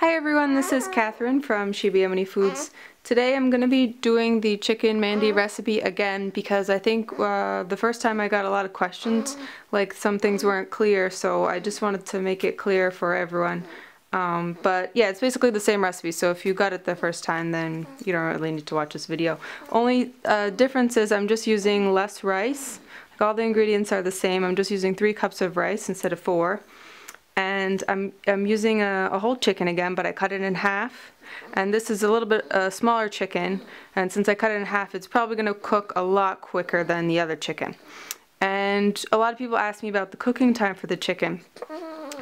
Hi everyone, this is Catherine from Yemeni Foods. Today I'm going to be doing the chicken mandi recipe again because I think the first time I got a lot of questions, like some things weren't clear, so I just wanted to make it clear for everyone. But yeah, it's basically the same recipe, so if you got it the first time then you don't really need to watch this video. Only difference is I'm just using less rice. Like all the ingredients are the same, I'm just using 3 cups of rice instead of 4. And I'm using a whole chicken again, but I cut it in half. And this is a little bit smaller chicken, and since I cut it in half, it's probably going to cook a lot quicker than the other chicken. And a lot of people ask me about the cooking time for the chicken.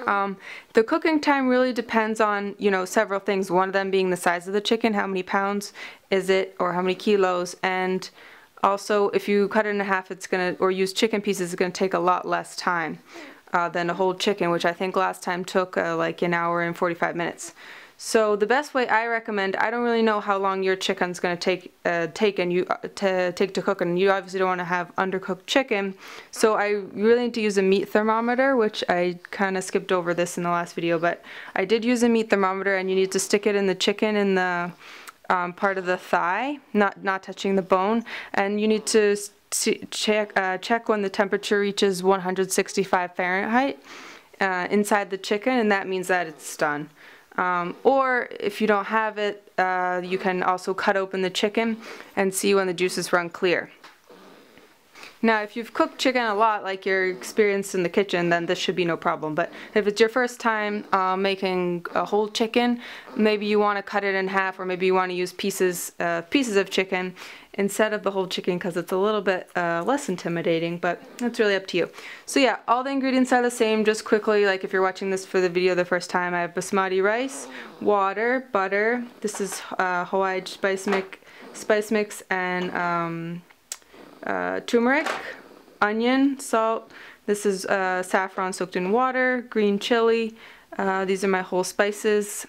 The cooking time really depends on, several things. One of them being the size of the chicken, how many pounds is it, or how many kilos, and also if you cut it in half, or use chicken pieces, it's going to take a lot less time than a whole chicken, which I think last time took like an hour and 45 minutes. So the best way I recommend, I don't really know how long your chicken's going to take to cook, and you obviously don't want to have undercooked chicken. So I really need to use a meat thermometer, which I kind of skipped over this in the last video, but I did use a meat thermometer, and you need to stick it in the chicken in the part of the thigh, not touching the bone, and you need to check when the temperature reaches 165 Fahrenheit inside the chicken, and that means that it's done. Or if you don't have it, you can also cut open the chicken and see when the juices run clear. Now, if you've cooked chicken a lot, like you're experienced in the kitchen, then this should be no problem. But if it's your first time making a whole chicken, maybe you want to cut it in half, or maybe you want to use pieces of chicken instead of the whole chicken, because it's a little bit less intimidating, but it's really up to you. So yeah, all the ingredients are the same. Just quickly, like if you're watching this for the video the first time, I have basmati rice, water, butter. This is Hawaii spice mix, and turmeric, onion, salt. This is saffron soaked in water, green chili. These are my whole spices,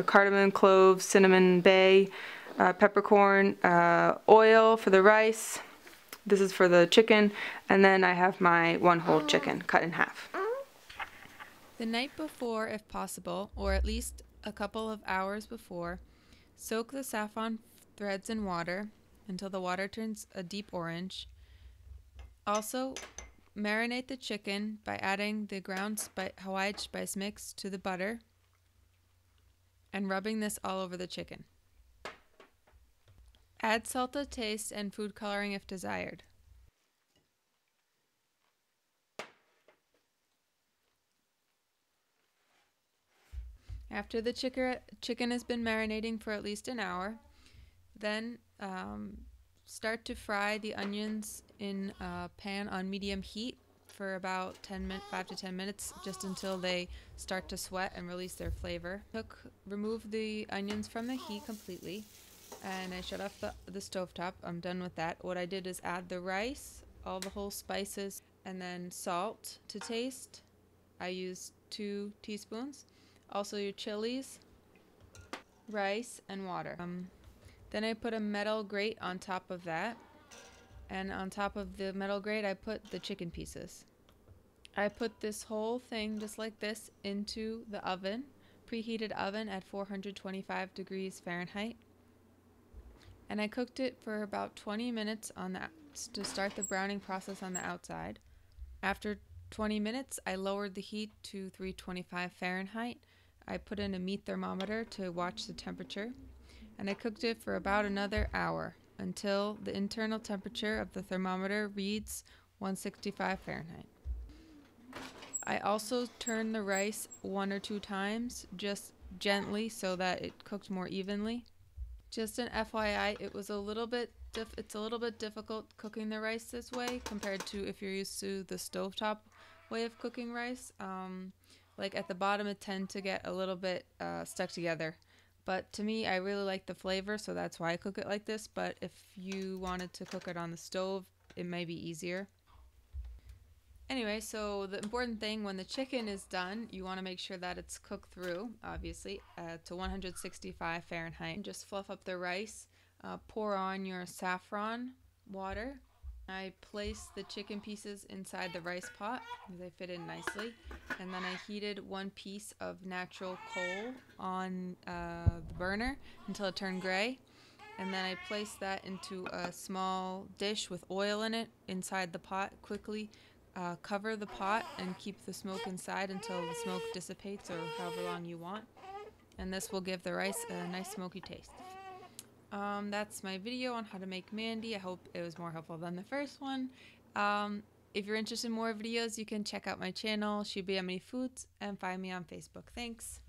cardamom, cloves, cinnamon, bay, peppercorn, oil for the rice. This is for the chicken, and then I have my one whole chicken cut in half. The night before, if possible, or at least a couple of hours before, soak the saffron threads in water until the water turns a deep orange. Also, marinate the chicken by adding the ground Hawaii spice mix to the butter and rubbing this all over the chicken. Add salt to taste and food coloring if desired. After the chicken has been marinating for at least an hour, then start to fry the onions in a pan on medium heat for about 5 to 10 minutes, just until they start to sweat and release their flavor. Remove the onions from the heat completely, and I shut off the stovetop. I'm done with that. What I did is add the rice, all the whole spices, and then salt to taste. I used 2 teaspoons. Also your chilies, rice, and water. Then I put a metal grate on top of that, and on top of the metal grate I put the chicken pieces. I put this whole thing just like this into the oven, preheated oven at 425 degrees Fahrenheit, and I cooked it for about 20 minutes to start the browning process on the outside. After 20 minutes I lowered the heat to 325 Fahrenheit. I put in a meat thermometer to watch the temperature, and I cooked it for about another hour until the internal temperature of the thermometer reads 165 Fahrenheit. I also turned the rice 1 or 2 times, just gently, so that it cooked more evenly. Just an FYI, it's a little bit difficult cooking the rice this way compared to if you're used to the stovetop way of cooking rice. Like at the bottom it tends to get a little bit stuck together. But to me, I really like the flavor, so that's why I cook it like this. But if you wanted to cook it on the stove, it may be easier. Anyway, so the important thing when the chicken is done, you want to make sure that it's cooked through, obviously, to 165 Fahrenheit. Just fluff up the rice, pour on your saffron water, I placed the chicken pieces inside the rice pot because they fit in nicely, and then I heated 1 piece of natural coal on the burner until it turned gray, and then I placed that into a small dish with oil in it inside the pot quickly. Cover the pot and keep the smoke inside until the smoke dissipates, or however long you want, and this will give the rice a nice smoky taste. That's my video on how to make mandi. I hope it was more helpful than the first one. If you're interested in more videos, you can check out my channel, Yemeni Foods, and find me on Facebook. Thanks.